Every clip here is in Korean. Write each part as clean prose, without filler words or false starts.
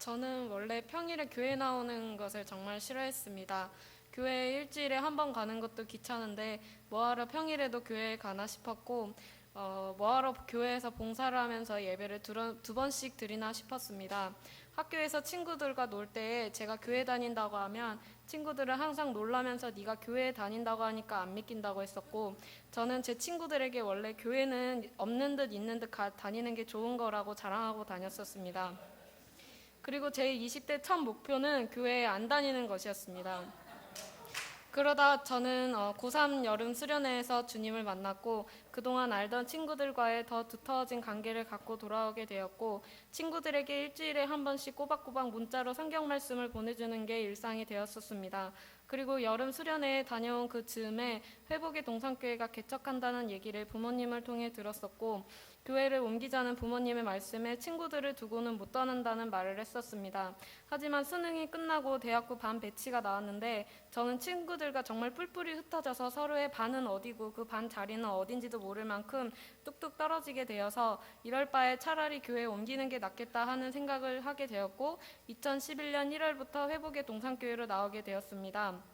저는 원래 평일에 교회 나오는 것을 정말 싫어했습니다. 교회에 일주일에 한 번 가는 것도 귀찮은데 뭐하러 평일에도 교회에 가나 싶었고 뭐하러 교회에서 봉사를 하면서 예배를 두 번씩 드리나 싶었습니다. 학교에서 친구들과 놀 때에 제가 교회 다닌다고 하면 친구들은 항상 놀라면서 네가 교회에 다닌다고 하니까 안 믿긴다고 했었고, 저는 제 친구들에게 원래 교회는 없는 듯 있는 듯 다니는 게 좋은 거라고 자랑하고 다녔었습니다. 그리고 제 20대 첫 목표는 교회에 안 다니는 것이었습니다. 그러다 저는 고3 여름 수련회에서 주님을 만났고, 그동안 알던 친구들과의 더 두터워진 관계를 갖고 돌아오게 되었고, 친구들에게 일주일에 한 번씩 꼬박꼬박 문자로 성경 말씀을 보내주는 게 일상이 되었었습니다. 그리고 여름 수련회에 다녀온 그 즈음에 회복의 동산교회가 개척한다는 얘기를 부모님을 통해 들었었고, 교회를 옮기자는 부모님의 말씀에 친구들을 두고는 못 떠난다는 말을 했었습니다. 하지만 수능이 끝나고 대학부 반 배치가 나왔는데 저는 친구들과 정말 뿔뿔이 흩어져서 서로의 반은 어디고 그 반 자리는 어딘지도 모를 만큼 뚝뚝 떨어지게 되어서 이럴 바에 차라리 교회에 옮기는 게 낫겠다 하는 생각을 하게 되었고, 2011년 1월부터 회복의 동산교회로 나오게 되었습니다.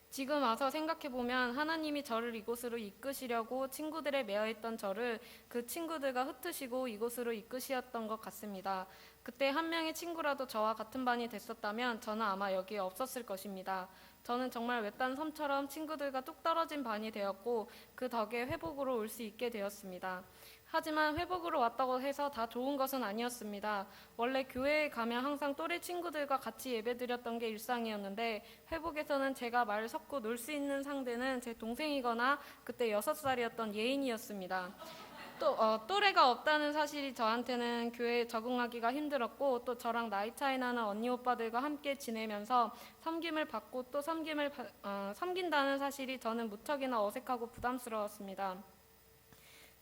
지금 와서 생각해보면 하나님이 저를 이곳으로 이끄시려고 친구들에 매여있던 저를 그 친구들과 흩으시고 이곳으로 이끄시었던 것 같습니다. 그때 한 명의 친구라도 저와 같은 반이 됐었다면 저는 아마 여기에 없었을 것입니다. 저는 정말 외딴 섬처럼 친구들과 뚝 떨어진 반이 되었고, 그 덕에 회복으로 올 수 있게 되었습니다. 하지만 회복으로 왔다고 해서 다 좋은 것은 아니었습니다. 원래 교회에 가면 항상 또래 친구들과 같이 예배드렸던 게 일상이었는데, 회복에서는 제가 말 섞고 놀 수 있는 상대는 제 동생이거나 그때 6살이었던 예인이었습니다. 또래가 없다는 사실이 저한테는 교회에 적응하기가 힘들었고, 또 저랑 나이 차이 나는 언니 오빠들과 함께 지내면서 섬김을 받고 또 섬긴다는 사실이 저는 무척이나 어색하고 부담스러웠습니다.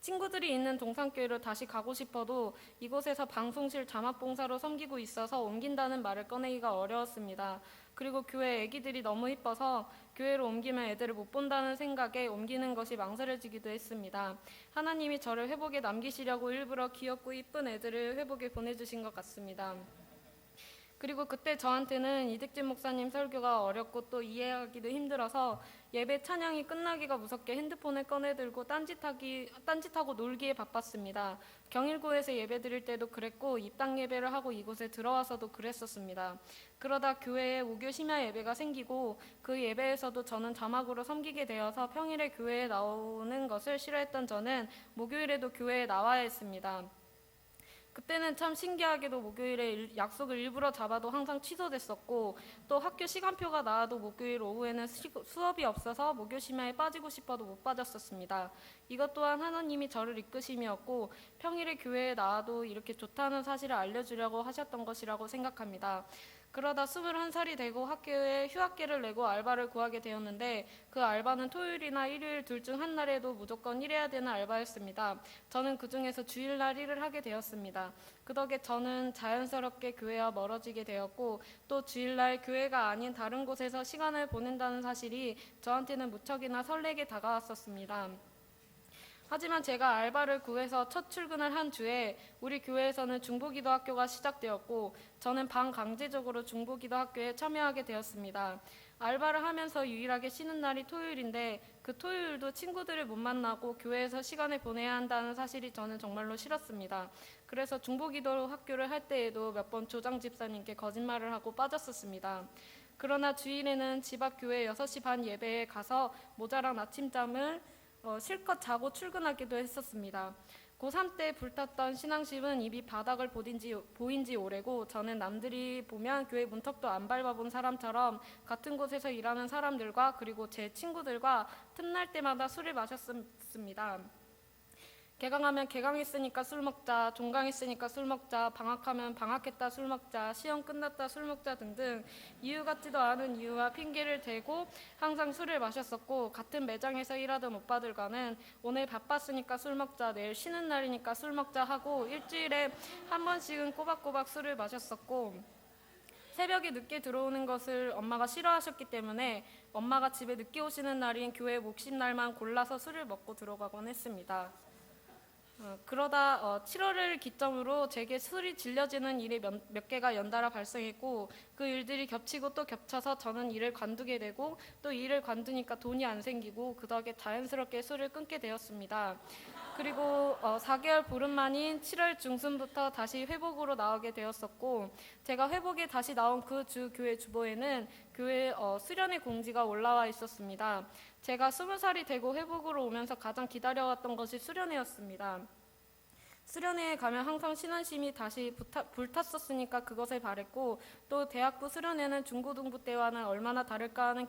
친구들이 있는 동산교회로 다시 가고 싶어도 이곳에서 방송실 자막봉사로 섬기고 있어서 옮긴다는 말을 꺼내기가 어려웠습니다. 그리고 교회 애기들이 너무 이뻐서 교회로 옮기면 애들을 못 본다는 생각에 옮기는 것이 망설여지기도 했습니다. 하나님이 저를 회복에 남기시려고 일부러 귀엽고 이쁜 애들을 회복에 보내주신 것 같습니다. 그리고 그때 저한테는 이득진 목사님 설교가 어렵고 또 이해하기도 힘들어서 예배 찬양이 끝나기가 무섭게 핸드폰을 꺼내들고 딴짓하고 놀기에 바빴습니다. 경일고에서 예배 드릴 때도 그랬고, 입당 예배를 하고 이곳에 들어와서도 그랬었습니다. 그러다 교회에 무교 심야 예배가 생기고 그 예배에서도 저는 자막으로 섬기게 되어서 평일에 교회에 나오는 것을 싫어했던 저는 목요일에도 교회에 나와야 했습니다. 그때는 참 신기하게도 목요일에 약속을 일부러 잡아도 항상 취소됐었고, 또 학교 시간표가 나와도 목요일 오후에는 수업이 없어서 목요 심야에 빠지고 싶어도 못 빠졌었습니다. 이것 또한 하나님이 저를 이끄심이었고, 평일에 교회에 나와도 이렇게 좋다는 사실을 알려주려고 하셨던 것이라고 생각합니다. 그러다 21살이 되고 학교에 휴학계를 내고 알바를 구하게 되었는데, 그 알바는 토요일이나 일요일 둘 중 한 날에도 무조건 일해야 되는 알바였습니다. 저는 그 중에서 주일날 일을 하게 되었습니다. 그 덕에 저는 자연스럽게 교회와 멀어지게 되었고, 또 주일날 교회가 아닌 다른 곳에서 시간을 보낸다는 사실이 저한테는 무척이나 설레게 다가왔었습니다. 하지만 제가 알바를 구해서 첫 출근을 한 주에 우리 교회에서는 중보기도학교가 시작되었고, 저는 반강제적으로 중보기도학교에 참여하게 되었습니다. 알바를 하면서 유일하게 쉬는 날이 토요일인데, 그 토요일도 친구들을 못 만나고 교회에서 시간을 보내야 한다는 사실이 저는 정말로 싫었습니다. 그래서 중보기도학교를 할 때에도 몇 번 조장 집사님께 거짓말을 하고 빠졌었습니다. 그러나 주일에는 집 앞 교회 6시 반 예배에 가서 모자란 아침잠을 실컷 자고 출근하기도 했었습니다. 고3 때 불탔던 신앙심은 이미 바닥을 보인 지 오래고, 저는 남들이 보면 교회 문턱도 안 밟아본 사람처럼 같은 곳에서 일하는 사람들과 그리고 제 친구들과 틈날 때마다 술을 마셨습니다. 개강하면 개강했으니까 술 먹자, 종강했으니까 술 먹자, 방학하면 방학했다 술 먹자, 시험 끝났다 술 먹자 등등 이유 같지도 않은 이유와 핑계를 대고 항상 술을 마셨었고, 같은 매장에서 일하던 오빠들과는 오늘 바빴으니까 술 먹자, 내일 쉬는 날이니까 술 먹자 하고 일주일에 한 번씩은 꼬박꼬박 술을 마셨었고, 새벽에 늦게 들어오는 것을 엄마가 싫어하셨기 때문에 엄마가 집에 늦게 오시는 날인 교회 몫인 날만 골라서 술을 먹고 들어가곤 했습니다. 그러다 7월을 기점으로 제게 술이 질려지는 일이 몇 개가 연달아 발생했고 그 일들이 겹치고 또 겹쳐서 저는 일을 관두게 되고 또 일을 관두니까 돈이 안 생기고 그 덕에 자연스럽게 술을 끊게 되었습니다. 그리고 4개월 보름 만인 7월 중순부터 다시 회복으로 나오게 되었었고 제가 회복에 다시 나온 그 주 교회 주보에는 교회 수련회 공지가 올라와 있었습니다. 제가 20살이 되고 회복으로 오면서 가장 기다려왔던 것이 수련회였습니다. 수련회에 가면 항상 신앙심이 다시 불탔었으니까 그것을 바랬고 또 대학부 수련회는 중고등부 때와는 얼마나 다를까 하는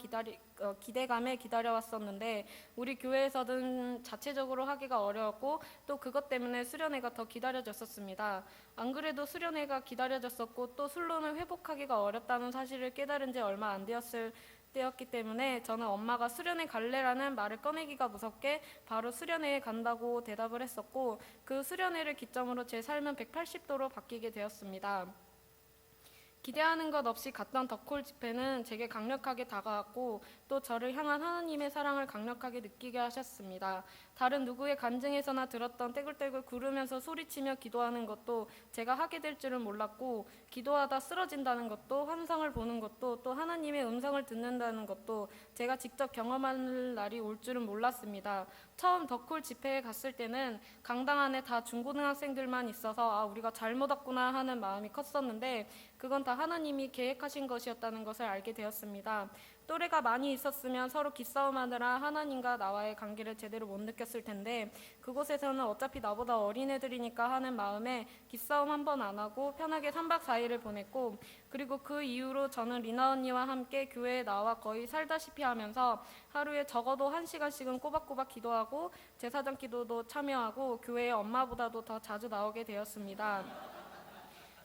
기대감에 기다려왔었는데 우리 교회에서는 자체적으로 하기가 어려웠고 또 그것 때문에 수련회가 더 기다려졌었습니다. 안 그래도 수련회가 기다려졌었고 또 술론을 회복하기가 어렵다는 사실을 깨달은 지 얼마 안 되었을 때였기 때문에 저는 엄마가 수련회 갈래라는 말을 꺼내기가 무섭게 바로 수련회에 간다고 대답을 했었고 그 수련회를 기점으로 제 삶은 180도로 바뀌게 되었습니다. 기대하는 것 없이 갔던 덕콜 집회는 제게 강력하게 다가왔고 또 저를 향한 하나님의 사랑을 강력하게 느끼게 하셨습니다. 다른 누구의 간증에서나 들었던 떼굴떼굴 구르면서 소리치며 기도하는 것도 제가 하게 될 줄은 몰랐고 기도하다 쓰러진다는 것도 환상을 보는 것도 또 하나님의 음성을 듣는다는 것도 제가 직접 경험할 날이 올 줄은 몰랐습니다. 처음 덕콜 집회에 갔을 때는 강당 안에 다 중고등학생들만 있어서 우리가 잘못 왔구나 하는 마음이 컸었는데 그건 다 하나님이 계획하신 것이었다는 것을 알게 되었습니다. 또래가 많이 있었으면 서로 기싸움하느라 하나님과 나와의 관계를 제대로 못 느꼈을 텐데 그곳에서는 어차피 나보다 어린애들이니까 하는 마음에 기싸움 한 번 안 하고 편하게 3박 4일을 보냈고 그리고 그 이후로 저는 리나 언니와 함께 교회에 나와 거의 살다시피 하면서 하루에 적어도 1시간씩은 꼬박꼬박 기도하고 제사장 기도도 참여하고 교회에 엄마보다도 더 자주 나오게 되었습니다.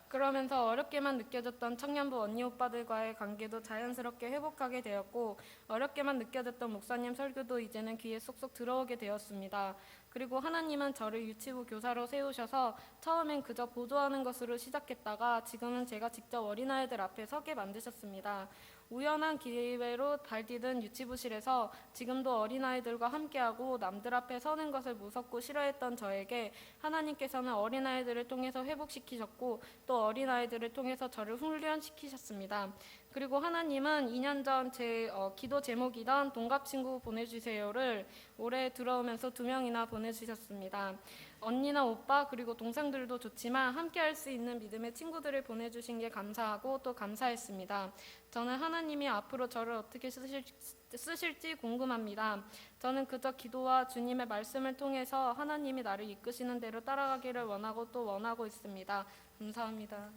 그러면서 어렵게만 느껴졌던 청년부 언니 오빠들과의 관계도 자연스럽게 회복하게 되었고 어렵게만 느껴졌던 목사님 설교도 이제는 귀에 쏙쏙 들어오게 되었습니다. 그리고 하나님은 저를 유치부 교사로 세우셔서 처음엔 그저 보조하는 것으로 시작했다가 지금은 제가 직접 어린아이들 앞에 서게 만드셨습니다. 우연한 기회로 발디딘 유치부실에서 지금도 어린아이들과 함께하고 남들 앞에 서는 것을 무섭고 싫어했던 저에게 하나님께서는 어린아이들을 통해서 회복시키셨고 또 어린아이들을 통해서 저를 훈련시키셨습니다. 그리고 하나님은 2년 전 제 기도 제목이던 동갑친구 보내주세요를 올해 들어오면서 2명이나 보내주셨습니다. 언니나 오빠 그리고 동생들도 좋지만 함께 할 수 있는 믿음의 친구들을 보내주신 게 감사하고 또 감사했습니다. 저는 하나님이 앞으로 저를 어떻게 쓰실지 궁금합니다. 저는 그저 기도와 주님의 말씀을 통해서 하나님이 나를 이끄시는 대로 따라가기를 원하고 또 원하고 있습니다. 감사합니다.